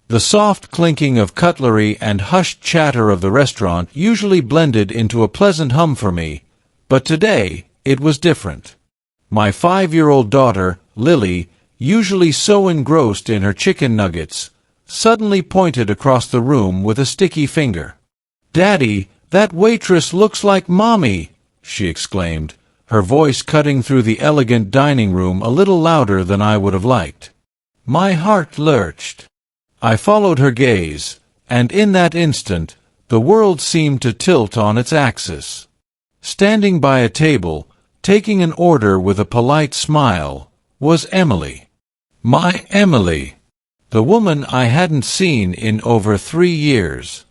The soft clinking of cutlery and hushed chatter of the restaurant usually blended into a pleasant hum for me, but today it was different. My 5-year-old daughter, Lily, usually so engrossed in her chicken nuggets, suddenly pointed across the room with a sticky finger. "Daddy, that waitress looks like Mommy!" she exclaimed, her voice cutting through the elegant dining room a little louder than I would have liked. My heart lurched. I followed her gaze, and in that instant, the world seemed to tilt on its axis. Standing by a table, taking an order with a polite smile, was Emily. My Emily. The woman I hadn't seen in over 3 years.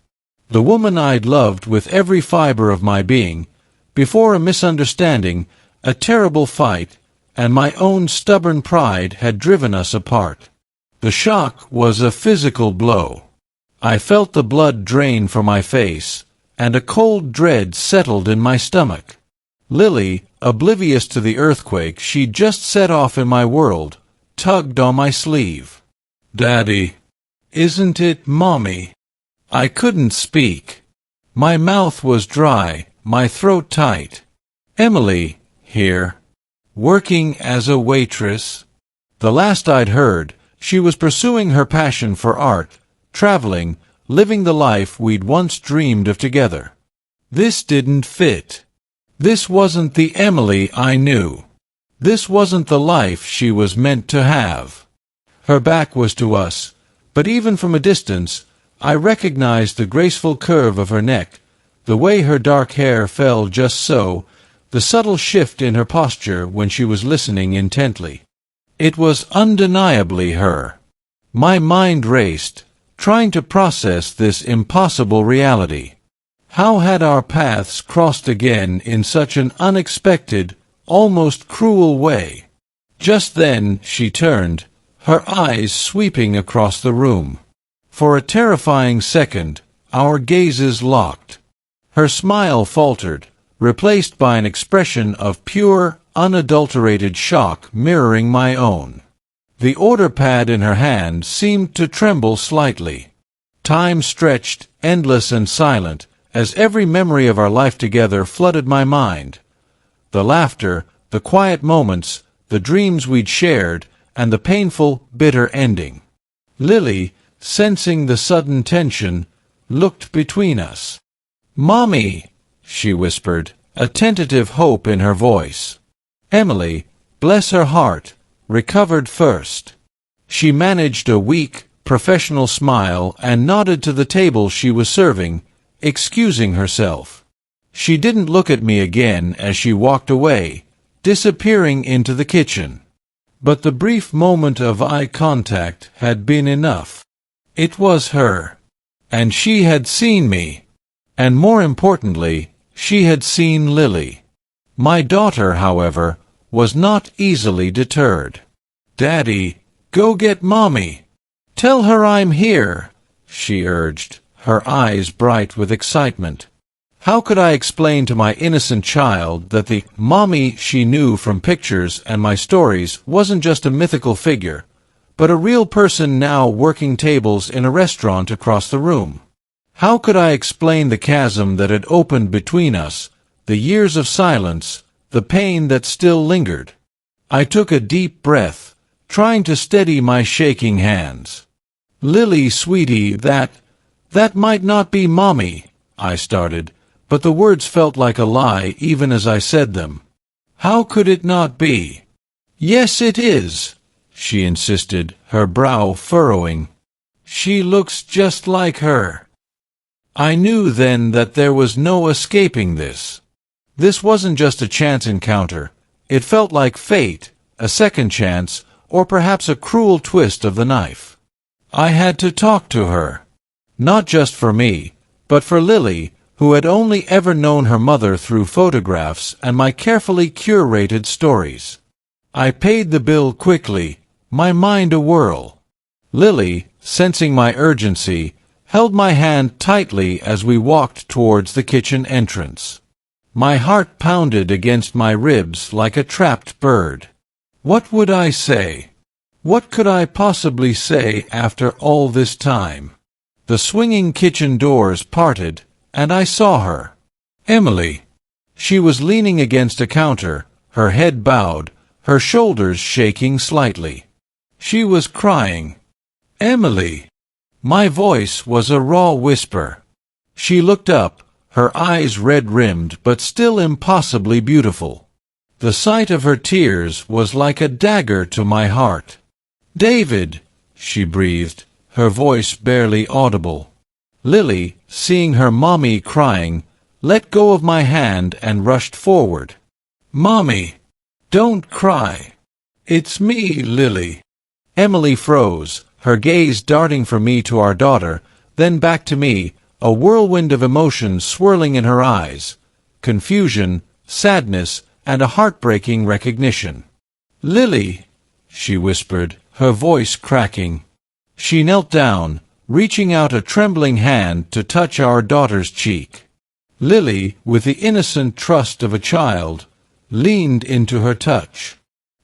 The woman I'd loved with every fiber of my being, before a misunderstanding, a terrible fight, and my own stubborn pride had driven us apart. The shock was a physical blow. I felt the blood drain from my face, and a cold dread settled in my stomach. Lily, oblivious to the earthquake she'd just set off in my world, tugged on my sleeve. "Daddy, isn't it Mommy?" I couldn't speak. My mouth was dry, my throat tight. Emily, here, working as a waitress. The last I'd heard, she was pursuing her passion for art, traveling, living the life we'd once dreamed of together. This didn't fit. This wasn't the Emily I knew. This wasn't the life she was meant to have. Her back was to us, but even from a distance, I recognized the graceful curve of her neck, the way her dark hair fell just so, the subtle shift in her posture when she was listening intently. It was undeniably her. My mind raced, trying to process this impossible reality. How had our paths crossed again in such an unexpected, almost cruel way? Just then she turned, her eyes sweeping across the room. For a terrifying second, our gazes locked. Her smile faltered, replaced by an expression of pure, unadulterated shock mirroring my own. The order pad in her hand seemed to tremble slightly. Time stretched, endless and silent, as every memory of our life together flooded my mind. The laughter, the quiet moments, the dreams we'd shared, and the painful, bitter ending. Lily, sensing the sudden tension, looked between us. "Mommy," she whispered, a tentative hope in her voice. Emily, bless her heart, recovered first. She managed a weak, professional smile and nodded to the table she was serving, excusing herself. She didn't look at me again as she walked away, disappearing into the kitchen. But the brief moment of eye contact had been enough. It was her. And she had seen me. And more importantly, she had seen Lily. My daughter, however, was not easily deterred. "Daddy, go get Mommy. Tell her I'm here," she urged, her eyes bright with excitement. How could I explain to my innocent child that the Mommy she knew from pictures and my stories wasn't just a mythical figure, but a real person now working tables in a restaurant across the room? How could I explain the chasm that had opened between us, the years of silence, the pain that still lingered? I took a deep breath, trying to steady my shaking hands. "Lily, sweetie, that might not be Mommy," I started, but the words felt like a lie even as I said them. "How could it not be?" "Yes, it is," she insisted, her brow furrowing. "She looks just like her." I knew then that there was no escaping this. This wasn't just a chance encounter. It felt like fate, a second chance, or perhaps a cruel twist of the knife. I had to talk to her. Not just for me, but for Lily, who had only ever known her mother through photographs and my carefully curated stories. I paid the bill quickly, my mind a whirl. Lily, sensing my urgency, held my hand tightly as we walked towards the kitchen entrance. My heart pounded against my ribs like a trapped bird. What would I say? What could I possibly say after all this time? The swinging kitchen doors parted, and I saw her. Emily. She was leaning against a counter, her head bowed, her shoulders shaking slightly. She was crying. Emily. My voice was a raw whisper. She looked up, her eyes red-rimmed but still impossibly beautiful. The sight of her tears was like a dagger to my heart. David, she breathed, her voice barely audible. Lily, seeing her mommy crying, let go of my hand and rushed forward. Mommy, don't cry. It's me, Lily. Emily froze, her gaze darting from me to our daughter, then back to me, a whirlwind of emotions swirling in her eyes. Confusion, sadness, and a heartbreaking recognition. Lily, she whispered, her voice cracking. She knelt down, reaching out a trembling hand to touch our daughter's cheek. Lily, with the innocent trust of a child, leaned into her touch.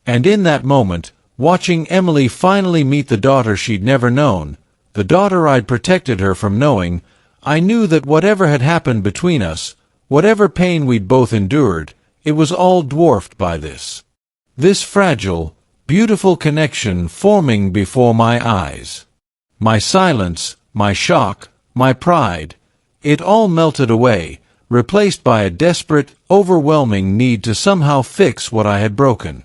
And in that moment, watching Emily finally meet the daughter she'd never known, the daughter I'd protected her from knowing, I knew that whatever had happened between us, whatever pain we'd both endured, it was all dwarfed by this. This fragile, beautiful connection forming before my eyes. My silence, my shock, my pride, it all melted away, replaced by a desperate, overwhelming need to somehow fix what I had broken.